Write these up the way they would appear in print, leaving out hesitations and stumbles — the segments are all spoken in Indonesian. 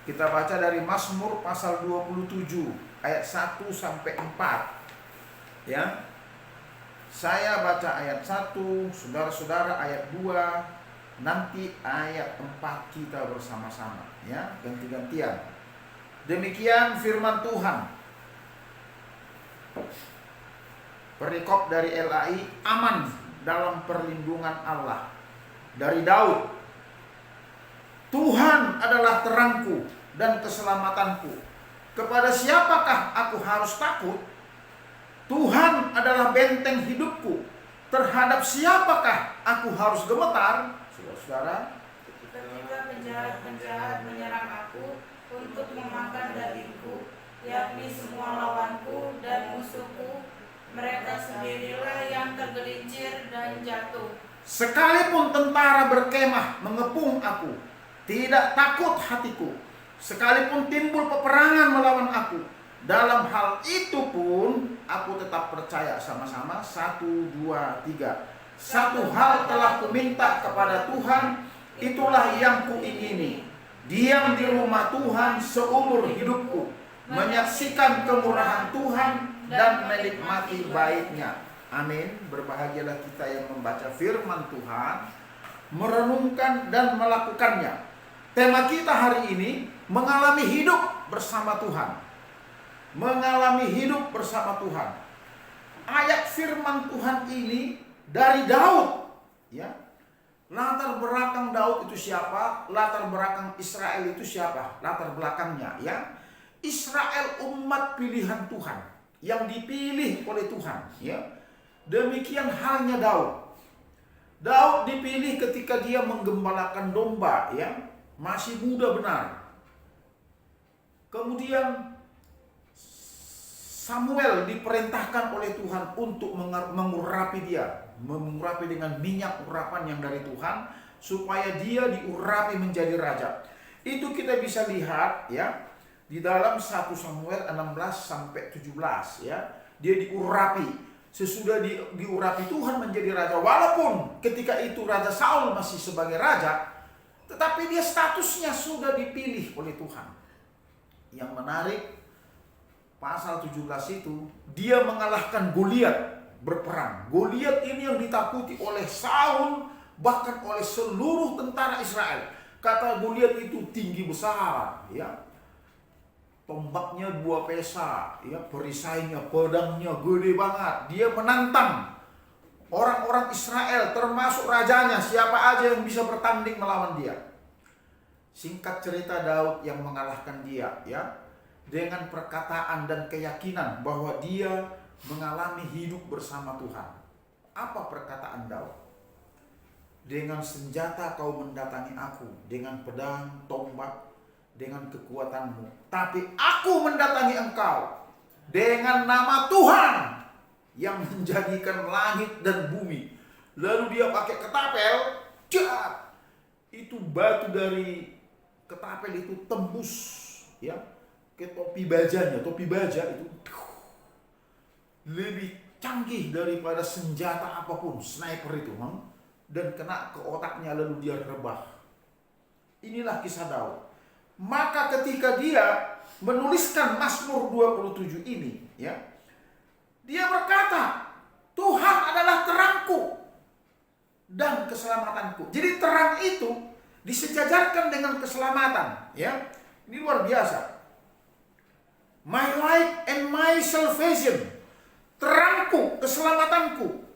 Kita baca dari Mazmur pasal 27 ayat 1 sampai 4. Ya. Saya baca ayat 1, saudara-saudara ayat 2, nanti ayat 4 kita bersama-sama, ya, ganti-gantian. Demikian firman Tuhan. Perikop dari LAI, aman dalam perlindungan Allah. Dari Daud, Tuhan adalah terangku dan keselamatanku. Kepada siapakah aku harus takut? Tuhan adalah benteng hidupku. Terhadap siapakah aku harus gemetar? Saudara-saudara, ketika penjahat-penjahat menyerang aku untuk memakan dagingku, yakni semua lawanku dan musuhku, mereka sendirilah yang tergelincir dan jatuh. sekalipun tentara berkemah mengepung aku, tidak takut hatiku. Sekalipun timbul peperangan melawan aku, dalam hal itu pun aku tetap percaya. Sama-sama, 1, 2, 3. Satu hal telah kuminta kepada Tuhan, itulah yang kuingini, diam di rumah Tuhan seumur hidupku, menyaksikan kemurahan Tuhan dan menikmati baiknya. Amin. Berbahagialah kita yang membaca firman Tuhan, merenungkan dan melakukannya. Tema kita hari ini, mengalami hidup bersama Tuhan. Mengalami hidup bersama Tuhan. Ayat firman Tuhan ini dari Daud, ya. Latar belakang Daud itu siapa? Latar belakang Israel itu siapa? Latar belakangnya, ya. Israel umat pilihan Tuhan yang dipilih oleh Tuhan, ya. Demikian halnya Daud. Daud dipilih ketika dia menggembalakan domba, ya. Masih muda benar. Kemudian Samuel diperintahkan oleh Tuhan untuk mengurapi dia, mengurapi dengan minyak urapan yang dari Tuhan, supaya dia diurapi menjadi raja. Itu kita bisa lihat, ya, di dalam 1 Samuel 16 sampai 17, ya. Dia diurapi. Sesudah diurapi Tuhan menjadi raja, walaupun ketika itu Raja Saul masih sebagai raja, tetapi dia statusnya sudah dipilih oleh Tuhan. Yang menarik, pasal 17 itu, dia mengalahkan Goliat berperang. Goliat ini yang ditakuti oleh Saul, bahkan oleh seluruh tentara Israel. Kata Goliat itu tinggi besar, ya. Tombaknya 2 pesa, ya, perisainya, pedangnya gede banget. Dia menantang orang-orang Israel, termasuk rajanya, siapa aja yang bisa bertanding melawan dia. Singkat cerita, Daud yang mengalahkan dia, ya, dengan perkataan dan keyakinan bahwa dia mengalami hidup bersama Tuhan. Apa perkataan Daud? Dengan senjata kau mendatangi aku, dengan pedang, tombak, dengan kekuatanmu. Tapi aku mendatangi engkau dengan nama Tuhan yang menjadikan langit dan bumi. Lalu dia pakai ketapel, cat. Itu batu dari ketapel itu tembus, ya, ke topi bajanya. Topi baja itu lebih canggih daripada senjata apapun, sniper itu, dan kena ke otaknya lalu dia rebah. Inilah kisah Daud. Maka ketika dia menuliskan Mazmur 27 ini, ya, dia berkata, Tuhan adalah terangku dan keselamatanku. Jadi terang itu disejajarkan dengan keselamatan, ya. Ini luar biasa. My light and my salvation. Terangku, keselamatanku.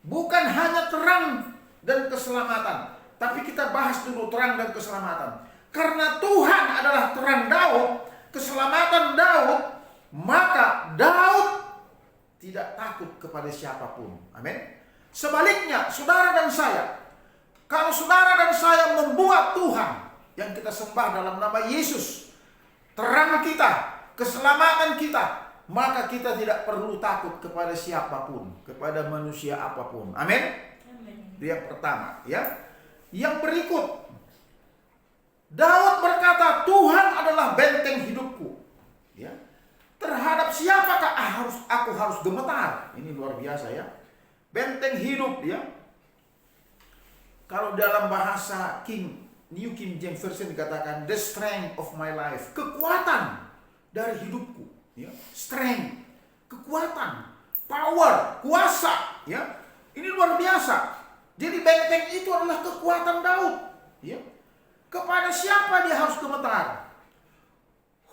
Bukan hanya terang dan keselamatan, tapi kita bahas dulu terang dan keselamatan. Karena Tuhan adalah terang Daud, keselamatan Daud, maka Daud tidak takut kepada siapapun. Amin. Sebaliknya, saudara dan saya, kalau saudara dan saya membuat Tuhan yang kita sembah dalam nama Yesus terang kita, keselamatan kita, maka kita tidak perlu takut kepada siapapun, kepada manusia apapun. Amin. Itu yang pertama, ya. Yang berikut, Daud berkata, Tuhan adalah benteng hidupku, ya. Terhadap siapakah aku harus gemetar? Ini luar biasa, ya. Benteng hidup, ya. Kalau dalam bahasa King New King James Version dikatakan the strength of my life, kekuatan dari hidupku, ya. Strength, kekuatan, power, kuasa, ya. Ini luar biasa. Jadi benteng itu adalah kekuatan Daud, ya. Kepada siapa dia harus gemetar?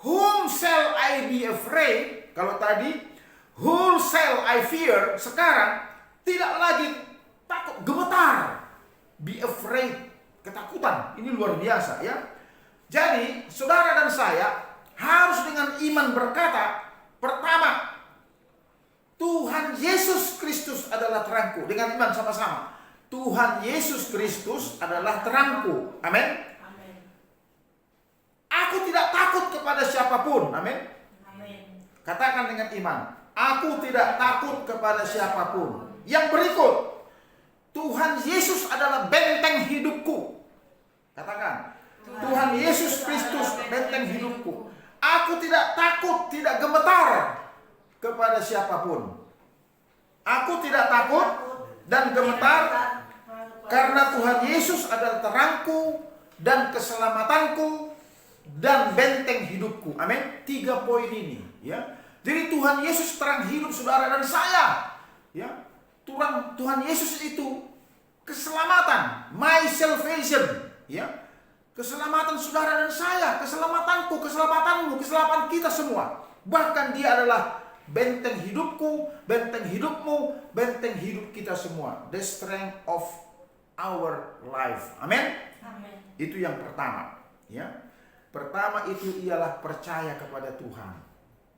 Whom shall I be afraid? Kalau tadi whom shall I fear, sekarang tidak lagi takut, gemetar. Be afraid, ketakutan. Ini luar biasa, ya. Jadi saudara dan saya harus dengan iman berkata, pertama, Tuhan Yesus Kristus adalah terangku. Dengan iman sama-sama, Tuhan Yesus Kristus adalah terangku. Amin. Aku tidak takut kepada siapapun. Amin. Katakan dengan iman, aku tidak takut kepada siapapun. Yang berikut, Tuhan Yesus adalah benteng hidupku. Katakan, Tuhan Yesus Kristus benteng hidupku. Aku tidak takut, tidak gemetar kepada siapapun. Aku tidak takut dan gemetar karena Tuhan Yesus adalah terangku dan keselamatanku dan benteng hidupku. Amin. 3 poin ini, ya. Jadi Tuhan Yesus terang hidup saudara dan saya, ya. Tuhan Yesus itu keselamatan, my salvation, ya. Keselamatan saudara dan saya, keselamatanku, keselamatanmu, keselamatan kita semua. Bahkan dia adalah benteng hidupku, benteng hidupmu, benteng hidup kita semua. The strength of our life. Amin. Itu yang pertama, ya. Pertama itu ialah percaya kepada Tuhan,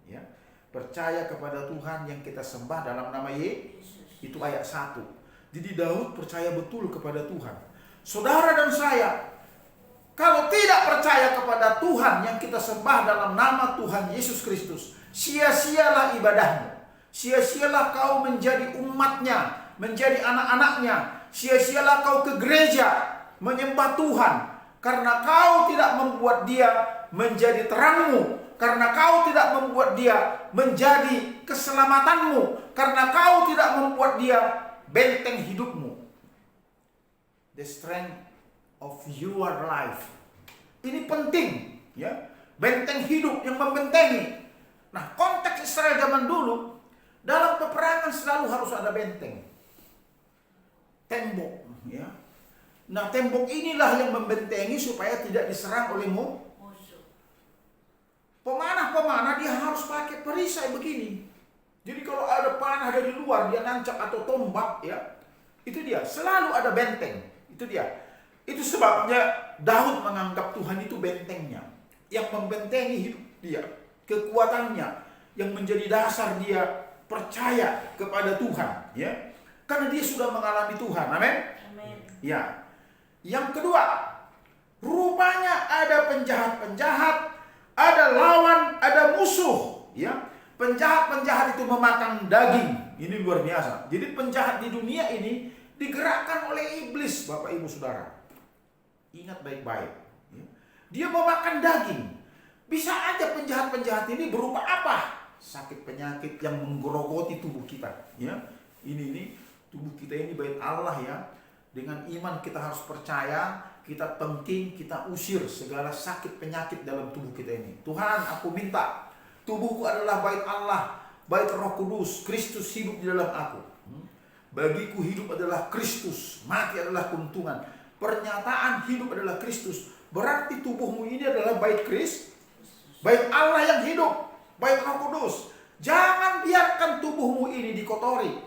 ya. Percaya kepada Tuhan yang kita sembah dalam nama Yesus. Itu ayat 1. Jadi Daud percaya betul kepada Tuhan. Saudara dan saya, kalau tidak percaya kepada Tuhan yang kita sembah dalam nama Tuhan Yesus Kristus, sia-sialah ibadahmu. Sia-sialah kau menjadi umatnya, menjadi anak-anaknya. Sia-sialah kau ke gereja menyembah Tuhan, karena kau tidak membuat dia menjadi terangmu, karena kau tidak membuat dia menjadi keselamatanmu, karena kau tidak membuat dia benteng hidupmu. The strength of your life. Ini penting, ya. Benteng hidup yang membentengi. Nah, konteks Israel zaman dulu, dalam peperangan selalu harus ada benteng, tembok, ya. Nah, tembok inilah yang membentengi supaya tidak diserang oleh musuh. Pemanah-pemanah dia harus pakai perisai begini. Jadi kalau ada panah dari luar dia nancap atau tombak, ya, itu dia selalu ada benteng. Itu dia. Itu sebabnya Daud menganggap Tuhan itu bentengnya, yang membentengi hidup dia, kekuatannya, yang menjadi dasar dia percaya kepada Tuhan, ya. Karena dia sudah mengalami Tuhan. Amin. Ya. Yang kedua, rupanya ada penjahat-penjahat, ada lawan, ada musuh, ya. Penjahat-penjahat itu memakan daging. Ini luar biasa. Jadi penjahat di dunia ini digerakkan oleh iblis, Bapak Ibu Saudara. Ingat baik-baik, ya. Dia memakan daging. Bisa aja penjahat-penjahat ini berupa apa? Sakit penyakit yang menggerogoti tubuh kita, ya. Ini tubuh kita ini bait Allah, ya. Dengan iman kita harus percaya, kita tengking, kita usir segala sakit penyakit dalam tubuh kita ini. Tuhan, aku minta tubuhku adalah bait Allah, bait Roh Kudus, Kristus hidup di dalam aku. Bagiku hidup adalah Kristus, mati adalah keuntungan. Pernyataan hidup adalah Kristus. Berarti tubuhmu ini adalah bait Kristus, bait Allah yang hidup, bait Roh Kudus. Jangan biarkan tubuhmu ini dikotori,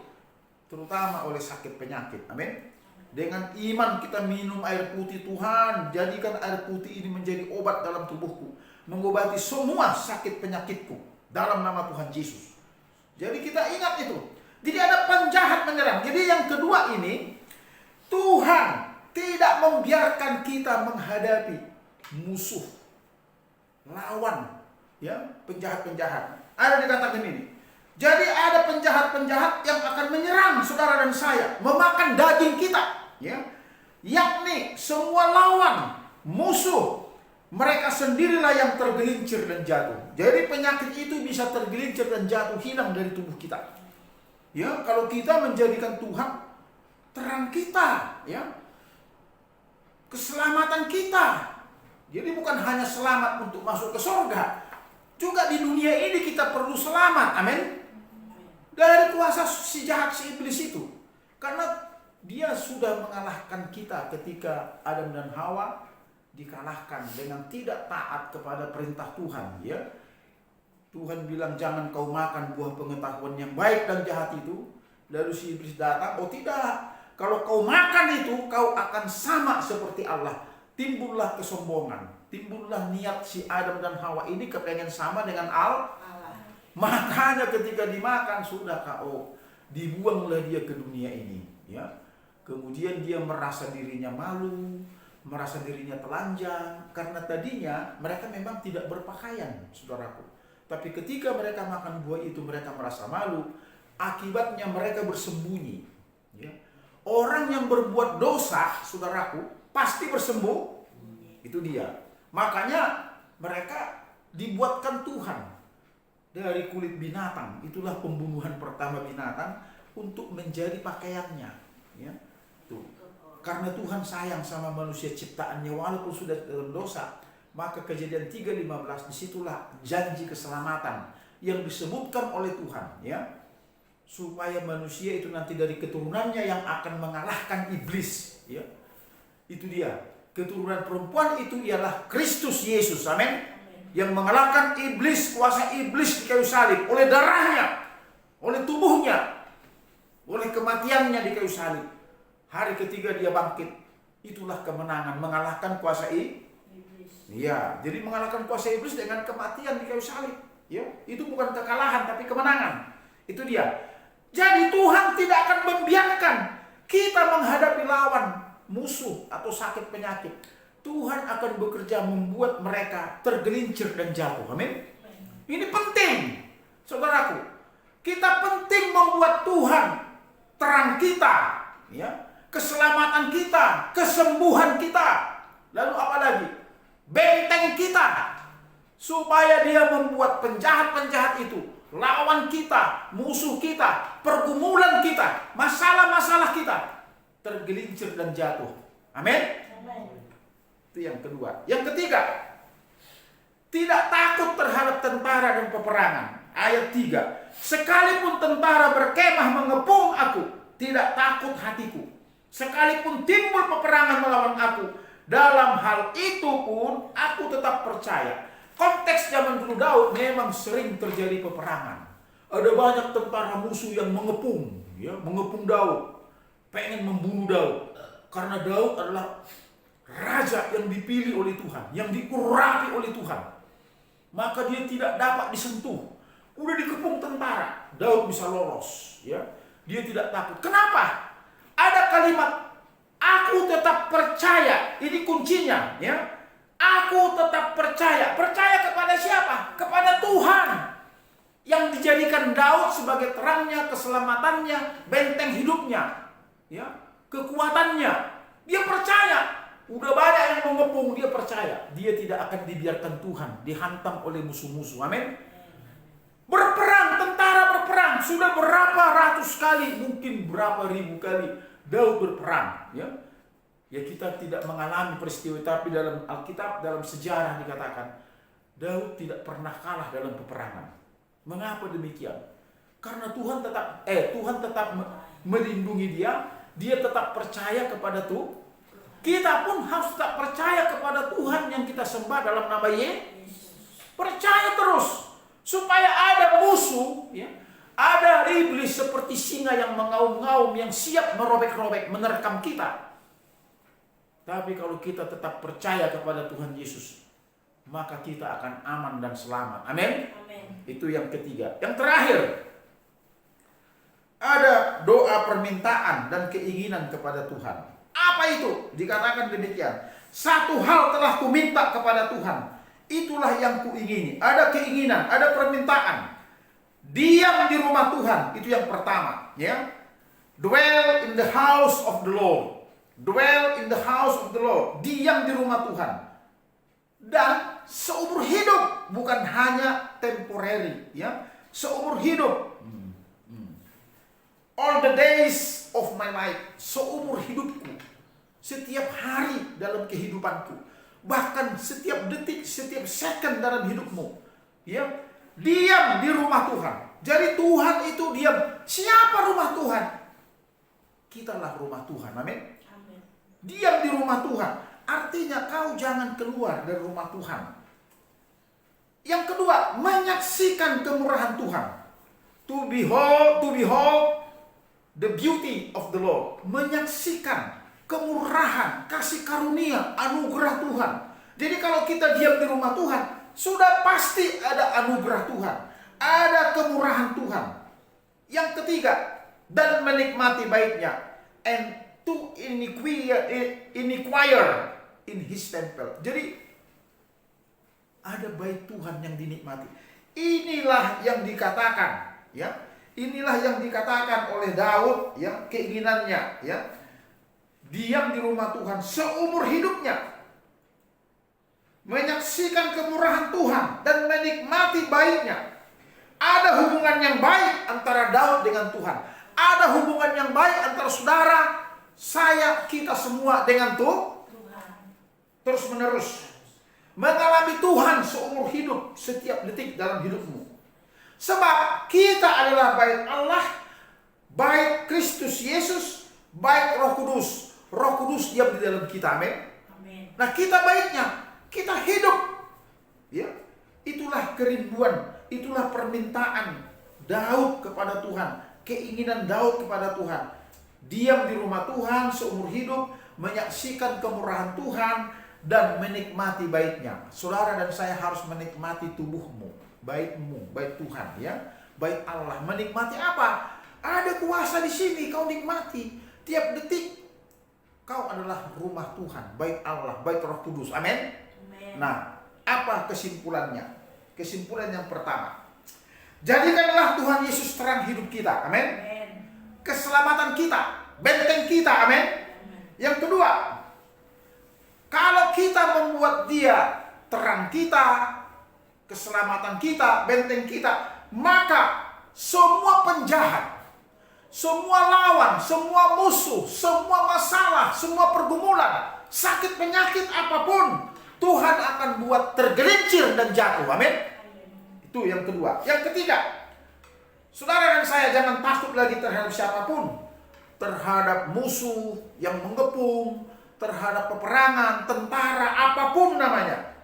terutama oleh sakit penyakit. Amin. Dengan iman kita minum air putih. Tuhan, jadikan air putih ini menjadi obat dalam tubuhku, mengobati semua sakit penyakitku dalam nama Tuhan Yesus. Jadi kita ingat itu. Jadi ada penjahat menyerang. Jadi yang kedua ini, Tuhan tidak membiarkan kita menghadapi musuh, lawan, ya, penjahat-penjahat. Ada dikatakan ini. Jadi ada penjahat-penjahat yang akan menyerang saudara dan saya, memakan daging kita, ya. Yakni semua lawan, musuh, mereka sendirilah yang tergelincir dan jatuh. Jadi penyakit itu bisa tergelincir dan jatuh, hilang dari tubuh kita. Ya, kalau kita menjadikan Tuhan terang kita, ya. keselamatan kita. Jadi bukan hanya selamat untuk masuk ke surga, juga di dunia ini kita perlu selamat. Amin. Dari kuasa si jahat, si iblis itu. Karena dia sudah mengalahkan kita ketika Adam dan Hawa dikalahkan dengan tidak taat kepada perintah Tuhan, ya. Tuhan bilang jangan kau makan buah pengetahuan yang baik dan jahat itu. Lalu si iblis datang, oh tidak, kalau kau makan itu kau akan sama seperti Allah. Timbullah kesombongan, timbullah niat si Adam dan Hawa ini kepengen sama dengan Allah. Makanya ketika dimakan sudah kau dibuanglah dia ke dunia ini, ya. Kemudian dia merasa dirinya malu, merasa dirinya telanjang, karena tadinya mereka memang tidak berpakaian, saudaraku. Tapi ketika mereka makan buah itu mereka merasa malu, akibatnya mereka bersembunyi, ya. Orang yang berbuat dosa, saudaraku, pasti bersembunyi. Itu dia. Makanya mereka dibuatkan Tuhan dari kulit binatang. Itulah pembunuhan pertama binatang untuk menjadi pakaiannya, ya. Tuh. Karena Tuhan sayang sama manusia ciptaannya walaupun sudah dalam dosa, maka Kejadian 3:15 disitulah janji keselamatan yang disebutkan oleh Tuhan, ya. Supaya manusia itu nanti dari keturunannya yang akan mengalahkan iblis, ya. Itu dia. Keturunan perempuan itu ialah Kristus Yesus. Amin. Yang mengalahkan iblis, kuasa iblis di kayu salib oleh darahnya, oleh tubuhnya, oleh kematiannya di kayu salib. Hari ketiga dia bangkit. Itulah kemenangan, mengalahkan kuasa iblis. Iya, jadi mengalahkan kuasa iblis dengan kematian di kayu salib, ya. Itu bukan kekalahan tapi kemenangan. Itu dia. Jadi Tuhan tidak akan membiarkan kita menghadapi lawan, musuh atau sakit penyakit. Tuhan akan bekerja membuat mereka tergelincir dan jatuh. Amin. Ini penting, saudaraku. Kita penting membuat Tuhan terang kita, ya, keselamatan kita, kesembuhan kita. Lalu apa lagi? Benteng kita, supaya dia membuat penjahat-penjahat itu, lawan kita, musuh kita, pergumulan kita, masalah-masalah kita tergelincir dan jatuh. Amin. Itu yang kedua. Yang ketiga, tidak takut terhadap tentara dan peperangan. Ayat 3. Sekalipun tentara berkemah mengepung aku, tidak takut hatiku. Sekalipun timbul peperangan melawan aku, dalam hal itu pun aku tetap percaya. Konteks zaman dulu Daud memang sering terjadi peperangan. Ada banyak tentara musuh yang mengepung, ya, mengepung Daud, pengen membunuh Daud. Karena Daud adalah raja yang dipilih oleh Tuhan, yang diurapi oleh Tuhan. Maka dia tidak dapat disentuh. Udah dikepung tentara, Daud bisa lolos, ya. Dia tidak takut. Kenapa? Ada kalimat, aku tetap percaya. Ini kuncinya, ya. Aku tetap percaya. Percaya kepada siapa? Kepada Tuhan yang dijadikan Daud sebagai terangnya, keselamatannya, benteng hidupnya, ya, kekuatannya. Dia percaya. Udah banyak yang mengepung, dia percaya. Dia tidak akan dibiarkan Tuhan dihantam oleh musuh-musuh. Amin. Berperang, tentara berperang. Sudah berapa ratus kali, mungkin berapa ribu kali Daud berperang, ya. Ya, kita tidak mengalami peristiwa, tapi dalam Alkitab, dalam sejarah dikatakan Daud tidak pernah kalah dalam peperangan. Mengapa demikian? Karena Tuhan tetap melindungi dia. Dia tetap percaya kepada Tuhan. Kita pun harus tetap percaya kepada Tuhan yang kita sembah dalam nama Yesus. Percaya terus. Supaya ada musuh, ya, ada iblis seperti singa yang mengaum-ngaum, yang siap merobek-robek, menerkam kita. Tapi kalau kita tetap percaya kepada Tuhan Yesus, maka kita akan aman dan selamat. Amin. Itu yang ketiga. Yang terakhir, ada doa permintaan dan keinginan kepada Tuhan. Apa itu? Dikatakan demikian. Satu hal telah kuminta kepada Tuhan, itulah yang kuingini. Ada keinginan, ada permintaan. Diam di rumah Tuhan, itu yang pertama, ya. Dwell in the house of the Lord. Dwell in the house of the Lord. Diam di rumah Tuhan. Dan seumur hidup, bukan hanya temporary, ya. Seumur hidup. All the days of my life, seumur hidupku, setiap hari dalam kehidupanku, bahkan setiap detik, setiap second dalam hidupmu. Ya, diam di rumah Tuhan. Jadi Tuhan itu diam. Siapa rumah Tuhan? Kitalah rumah Tuhan. Amin. Diam di rumah Tuhan. Artinya kau jangan keluar dari rumah Tuhan. Yang kedua, menyaksikan kemurahan Tuhan. To behold the beauty of the Lord. Menyaksikan kemurahan, kasih karunia, anugerah Tuhan. Jadi kalau kita diam di rumah Tuhan, sudah pasti ada anugerah Tuhan, ada kemurahan Tuhan. Yang ketiga, dan menikmati baiknya, and to inquire in His temple. Jadi ada bait Tuhan yang dinikmati. Inilah yang dikatakan, ya. Inilah yang dikatakan oleh Daud, ya, keinginannya, ya. Diam di rumah Tuhan seumur hidupnya. Menyaksikan kemurahan Tuhan dan menikmati baiknya. Ada hubungan yang baik antara Daud dengan Tuhan. Ada hubungan yang baik antara saudara, saya, kita semua dengan Tuhan. Terus menerus. Mengalami Tuhan seumur hidup, setiap detik dalam hidupmu. Sebab kita adalah bait Allah, bait Kristus Yesus, bait Roh Kudus. Roh Kudus diam di dalam kita, amin. Nah, kita baitnya, kita hidup. Ya, itulah kerinduan, itulah permintaan Daud kepada Tuhan, keinginan Daud kepada Tuhan. Diam di rumah Tuhan seumur hidup, menyaksikan kemurahan Tuhan dan menikmati baitnya. Saudara dan saya harus menikmati tubuhmu, baitmu, bait Tuhan, ya, bait Allah. Menikmati apa? Ada kuasa di sini, kau nikmati. Tiap detik kau adalah rumah Tuhan, bait Allah, bait Roh Kudus. Amin. Nah, apa kesimpulannya? Kesimpulan yang pertama, jadikanlah Tuhan Yesus terang hidup kita. Amin. Keselamatan kita, benteng kita. Amin. Yang kedua, kalau kita membuat Dia terang kita, keselamatan kita, benteng kita, maka semua penjahat, semua lawan, semua musuh, semua masalah, semua pergumulan, sakit penyakit apapun, Tuhan akan buat tergelincir dan jatuh. Amin. Itu yang kedua. Yang ketiga, saudara dan saya jangan takut lagi terhadap siapapun. Terhadap musuh yang mengepung, terhadap peperangan, tentara, apapun namanya.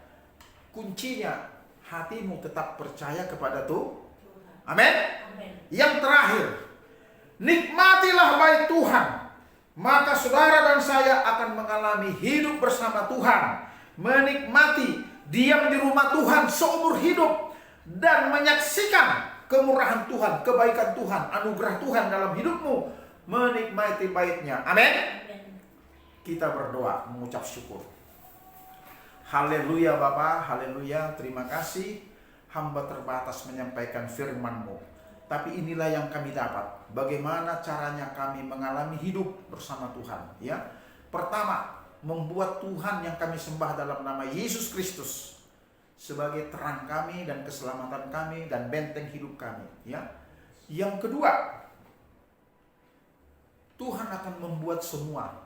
Kuncinya, hatimu tetap percaya kepada Tuhan. Amin. Yang terakhir, nikmatilah bait Tuhan, maka saudara dan saya akan mengalami hidup bersama Tuhan, menikmati diam di rumah Tuhan seumur hidup, dan menyaksikan kemurahan Tuhan, kebaikan Tuhan, anugerah Tuhan dalam hidupmu, menikmati baitnya. Amin. Kita berdoa, mengucap syukur. Haleluya Bapa, haleluya, terima kasih. Hamba terbatas menyampaikan firman-Mu, tapi inilah yang kami dapat. Bagaimana caranya kami mengalami hidup bersama Tuhan, ya. Pertama, membuat Tuhan yang kami sembah dalam nama Yesus Kristus sebagai terang kami dan keselamatan kami dan benteng hidup kami, ya. Yang kedua, Tuhan akan membuat semua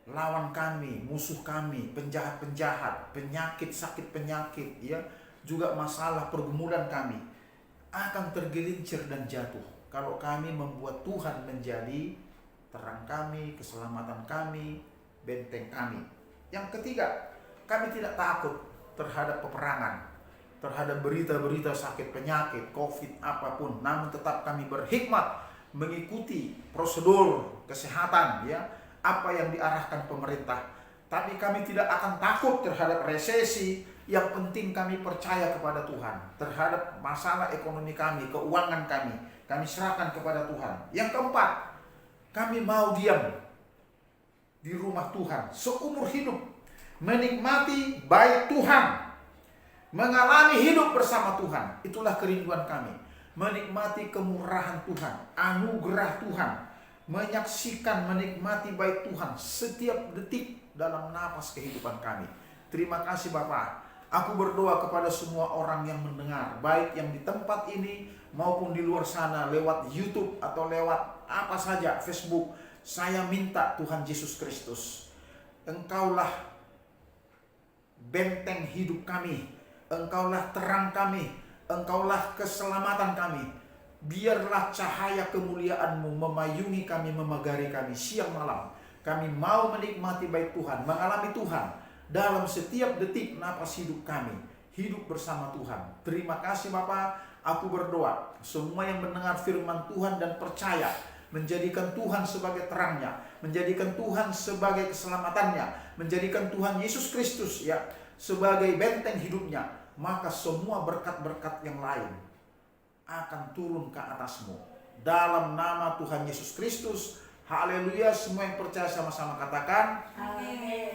lawan kami, musuh kami, penjahat-penjahat, penyakit, sakit penyakit, ya, juga masalah pergumulan kami akan tergelincir dan jatuh kalau kami membuat Tuhan menjadi terang kami, keselamatan kami, benteng kami. Yang ketiga, kami tidak takut terhadap peperangan, terhadap berita-berita sakit penyakit, COVID apapun, namun tetap kami berhikmat mengikuti prosedur kesehatan, ya, apa yang diarahkan pemerintah. Tapi kami tidak akan takut terhadap resesi. Yang penting kami percaya kepada Tuhan. Terhadap masalah ekonomi kami, keuangan kami serahkan kepada Tuhan. Yang keempat, kami mau diam di rumah Tuhan seumur hidup, menikmati bait Tuhan, mengalami hidup bersama Tuhan. Itulah kerinduan kami, menikmati kemurahan Tuhan, anugerah Tuhan, menyaksikan, menikmati bait Tuhan setiap detik dalam napas kehidupan kami. Terima kasih Bapa. Aku berdoa kepada semua orang yang mendengar, baik yang di tempat ini maupun di luar sana, lewat YouTube atau lewat apa saja, Facebook. Saya minta Tuhan Yesus Kristus, Engkaulah benteng hidup kami, Engkaulah terang kami, Engkaulah keselamatan kami. Biarlah cahaya kemuliaan-Mu memayungi kami, memagari kami siang malam. Kami mau menikmati baik Tuhan, mengalami Tuhan dalam setiap detik napas hidup kami, hidup bersama Tuhan. Terima kasih Bapa. Aku berdoa semua yang mendengar firman Tuhan dan percaya, menjadikan Tuhan sebagai terangnya, menjadikan Tuhan sebagai keselamatannya, menjadikan Tuhan Yesus Kristus ya sebagai benteng hidupnya, maka semua berkat-berkat yang lain akan turun ke atasmu. Dalam nama Tuhan Yesus Kristus. Haleluya. Semua yang percaya sama-sama katakan Amin.